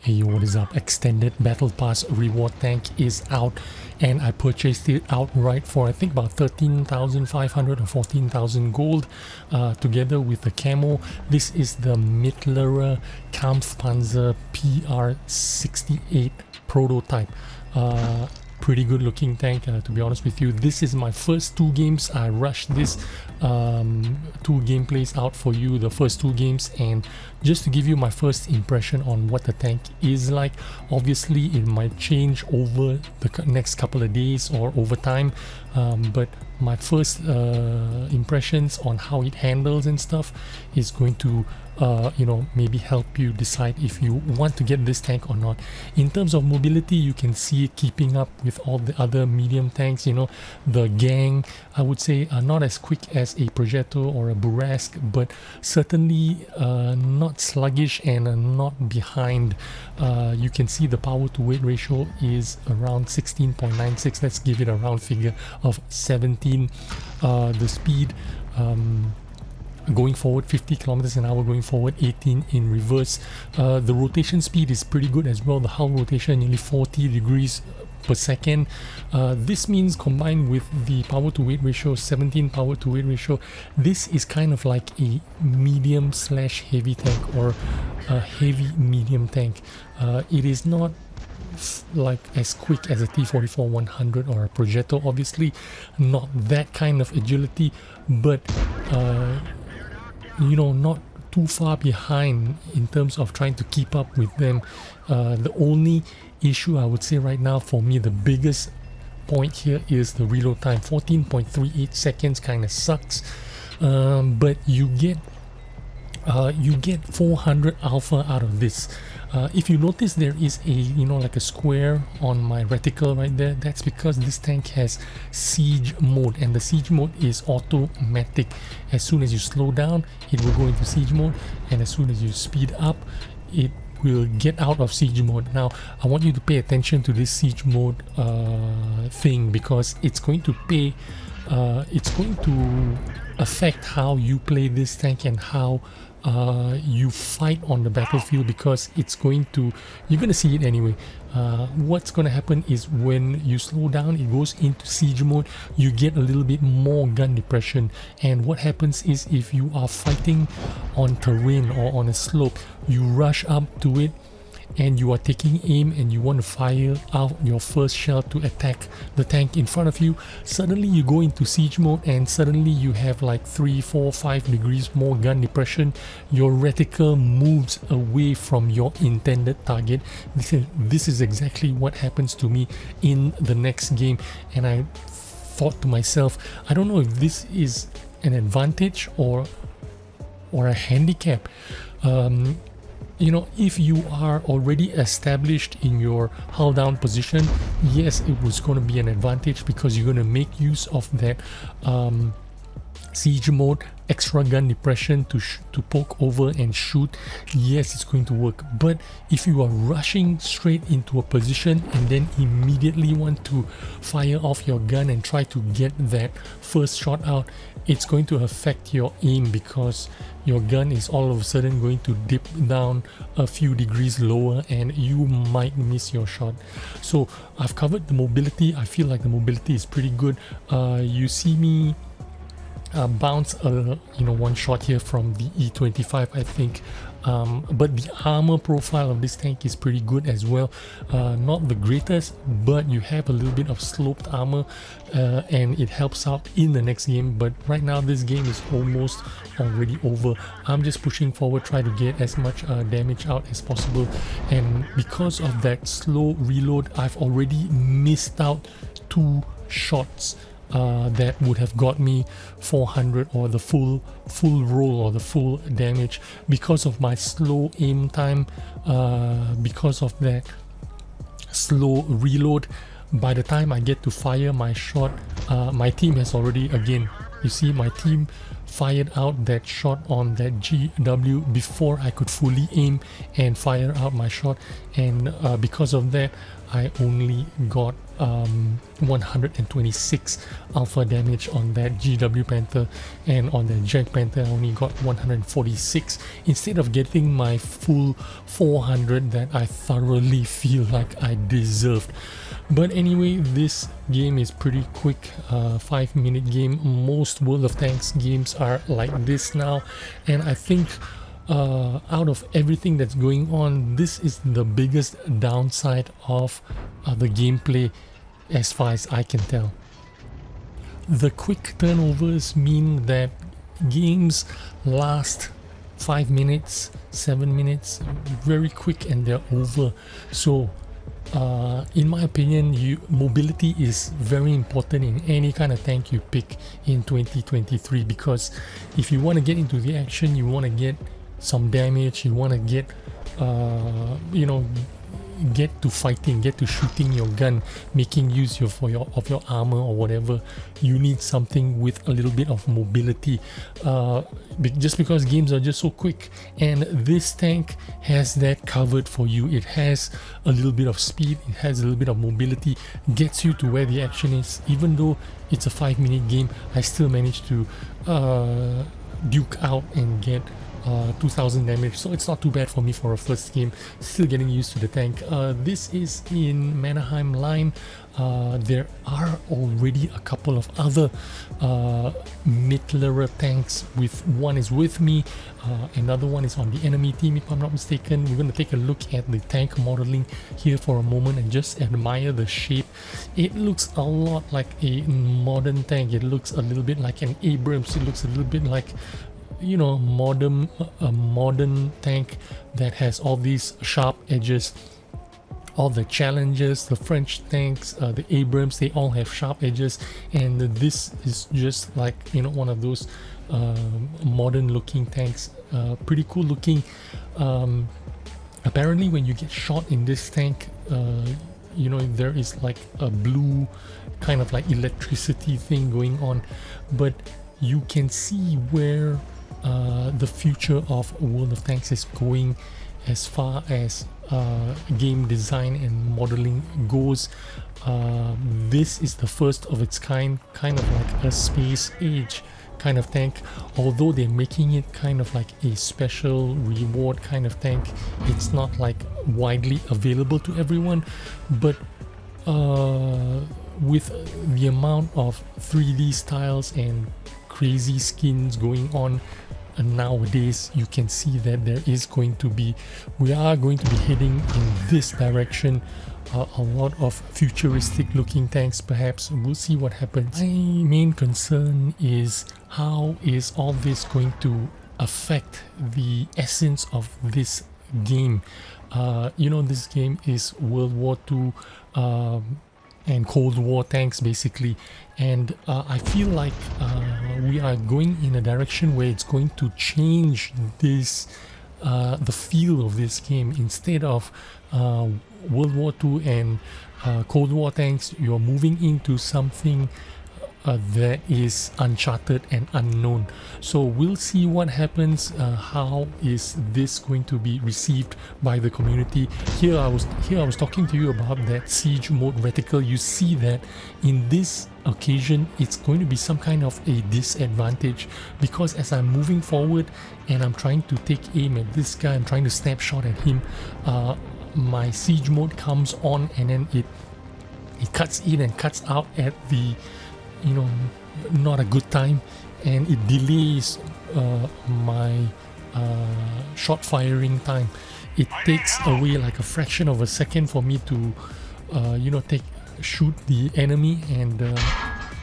Hey, what is up? Extended Battle Pass reward tank is out, and I purchased it outright for I think about 13,500 or 14,000 gold, together with the camo. This is the Mittlere Kampfpanzer PR68 prototype. Pretty good looking tank, to be honest with you. This is my first two games. I rushed this two gameplays out for you, the first two games, and just to give you my first impression on what the tank is like. Obviously it might change over the next couple of days or over time, but my first impressions on how it handles and stuff is going to maybe help you decide if you want to get this tank or not. In terms of mobility, you can see it keeping up with all the other medium tanks. The gang, I would say, are not as quick as a Progetto or a Burrasque, but certainly not sluggish and not behind. You can see the power to weight ratio is around 16.96. Let's give it a round figure of 17. The speed, going forward 50 kilometers an hour, going forward 18 in reverse. The rotation speed is pretty good as well. The hull rotation nearly 40 degrees per second. This means, combined with the power to weight ratio, 17 power to weight ratio, this is kind of like a medium slash heavy tank, or a heavy medium tank. It is not like as quick as a T44-100 or a Progetto, obviously not that kind of agility, but not too far behind in terms of trying to keep up with them. The only issue I would say right now, for me, the biggest point here is the reload time. 14.38 seconds kind of sucks, but you get 400 alpha out of this. If you notice, there is a like a square on my reticle right there. That's because this tank has siege mode, and the siege mode is automatic. As soon as you slow down, it will go into siege mode, and as soon as you speed up, it will get out of siege mode. Now I want you to pay attention to this siege mode thing, because it's going to affect how you play this tank and how you fight on the battlefield, because you're going to see it anyway. What's going to happen is, when you slow down, it goes into siege mode, you get a little bit more gun depression. And what happens is, if you are fighting on terrain or on a slope, you rush up to it and you are taking aim and you want to fire out your first shell to attack the tank in front of you. Suddenly you go into siege mode, and suddenly you have like 3, 4, 5 degrees more gun depression. Your reticle moves away from your intended target. This is exactly what happens to me in the next game, and I thought to myself, I don't know if this is an advantage or a handicap. If you are already established in your hull down position, yes, it was going to be an advantage, because you're going to make use of that siege mode, extra gun depression to poke over and shoot. Yes, it's going to work. But if you are rushing straight into a position and then immediately want to fire off your gun and try to get that first shot out, it's going to affect your aim, because your gun is all of a sudden going to dip down a few degrees lower and you might miss your shot. So I've covered the mobility. I feel like the mobility is pretty good. You see me bounce one shot here from the E25, I think, but the armor profile of this tank is pretty good as well. Not the greatest, but you have a little bit of sloped armor, and it helps out in the next game. But right now this game is almost already over. I'm just pushing forward, try to get as much damage out as possible, and because of that slow reload, I've already missed out 2 shots that would have got me 400 or the full roll or the full damage, because of my slow aim time, because of that slow reload. By the time I get to fire my shot, my team has already, again, you see my team fired out that shot on that GW before I could fully aim and fire out my shot, and because of that I only got 126 alpha damage on that GW Panther, and on the Jag Panther I only got 146 instead of getting my full 400 that I thoroughly feel like I deserved. But anyway, this game is pretty quick, 5-minute game. Most World of Tanks games are like this now, and I think out of everything that's going on, this is the biggest downside of the gameplay as far as I can tell. The quick turnovers mean that games last 5 minutes, 7 minutes, very quick, and they're over. So in my opinion, mobility is very important in any kind of tank you pick in 2023, because if you want to get into the action, you want to get some damage, you want to get get to fighting, get to shooting your gun, making use of your armor or whatever, you need something with a little bit of mobility, just because games are just so quick, and this tank has that covered for you. It has a little bit of speed, it has a little bit of mobility, gets you to where the action is. Even though it's a 5-minute game, I still managed to duke out and get 2000 damage, so it's not too bad for me for a first game. Still getting used to the tank. This is in Mannerheim line. There are already a couple of other Mittlere tanks. One is with me, another one is on the enemy team if I'm not mistaken. We're going to take a look at the tank modeling here for a moment and just admire the shape. It looks a lot like a modern tank. It looks a little bit like an Abrams. It looks a little bit like, you know, a modern tank that has all these sharp edges. All the Challengers, the French tanks, the Abrams, they all have sharp edges, and this is just like, you know, one of those modern looking tanks. Pretty cool looking. Apparently when you get shot in this tank, you know, there is like a blue kind of like electricity thing going on, but you can see where the future of World of Tanks is going as far as game design and modeling goes. This is the first of its kind of like a space age kind of tank. Although they're making it kind of like a special reward kind of tank, it's not like widely available to everyone, but with the amount of 3D styles and crazy skins going on nowadays, you can see that we are going to be heading in this direction. A lot of futuristic looking tanks, perhaps. We'll see what happens. My main concern is how is all this going to affect the essence of this game. You know, this game is World War II and Cold War tanks basically, and I feel like we are going in a direction where it's going to change this the feel of this game. Instead of World War II and Cold War tanks, you're moving into something that is uncharted and unknown. So we'll see what happens. How is this going to be received by the community? Here I was talking to you about that siege mode reticle. You see that in this occasion it's going to be some kind of a disadvantage, because as I'm moving forward and I'm trying to take aim at this guy, I'm trying to snapshot at him, my siege mode comes on, and then it cuts in and cuts out at the, you know, not a good time, and it delays my shot firing time. It takes away like a fraction of a second for me to you know, shoot the enemy, and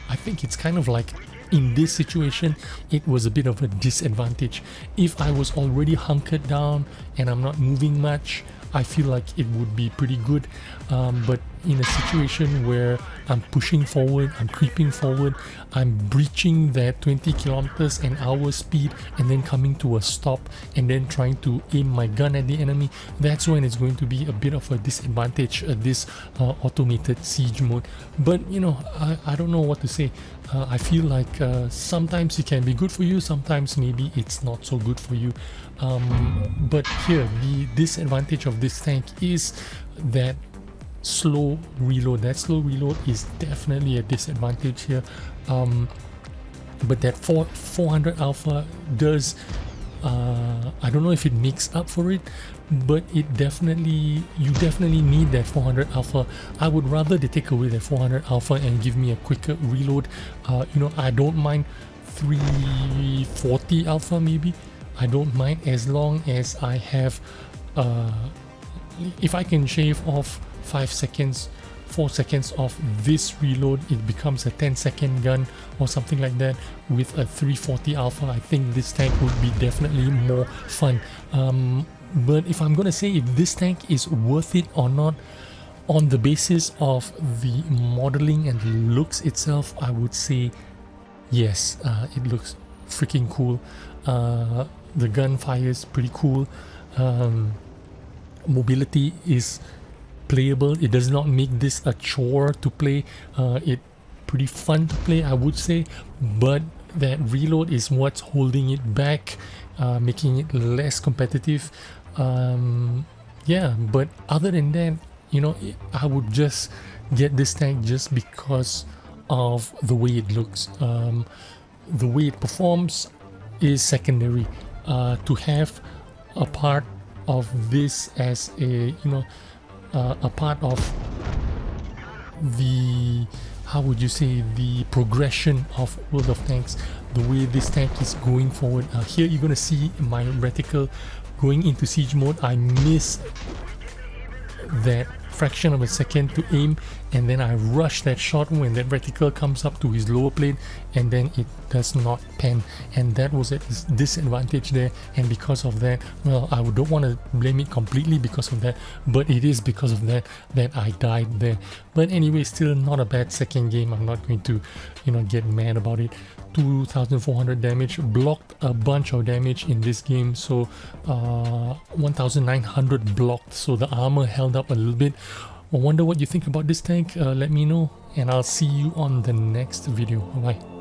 I think it's kind of like, in this situation it was a bit of a disadvantage. If I was already hunkered down and I'm not moving much, I feel like it would be pretty good. But in a situation where I'm pushing forward, I'm creeping forward, I'm breaching that 20 kilometers an hour speed and then coming to a stop and then trying to aim my gun at the enemy, that's when it's going to be a bit of a disadvantage, this automated siege mode. But you know, I don't know what to say. I feel like sometimes it can be good for you, sometimes maybe it's not so good for you. But here, the disadvantage of this tank is that slow reload. That slow reload is definitely a disadvantage here. But that 400 alpha does, I don't know if it makes up for it, but you definitely need that 400 alpha. I would rather they take away that 400 alpha and give me a quicker reload. You know, I don't mind 340 alpha maybe. I don't mind as long as I have, if I can shave off 5 seconds, 4 seconds off this reload, it becomes a 10-second gun or something like that with a 340 alpha. I think this tank would be definitely more fun. But if I'm gonna say if this tank is worth it or not on the basis of the modeling and the looks itself, I would say yes. It looks freaking cool. The gun fires pretty cool. Mobility is playable. It does not make this a chore to play. It pretty fun to play, I would say, but that reload is what's holding it back, making it less competitive. Yeah, but other than that, you know, I would just get this tank just because of the way it looks. The way it performs is secondary. To have a part of this as a, you know, a part of the, how would you say, the progression of World of Tanks, the way this tank is going forward. Here you're gonna see my reticle going into siege mode. I miss that fraction of a second to aim, and then I rush that shot when that reticle comes up to his lower plate, and then it does not pan, and that was a disadvantage there. And because of that, well, I don't want to blame it completely because of that, but it is because of that that I died there. But anyway, still not a bad second game. I'm not going to, you know, get mad about it. 2400 damage, blocked a bunch of damage in this game, so 1900 blocked, so the armor held up a little bit. I wonder what you think about this tank. Let me know, and I'll see you on the next video. Bye.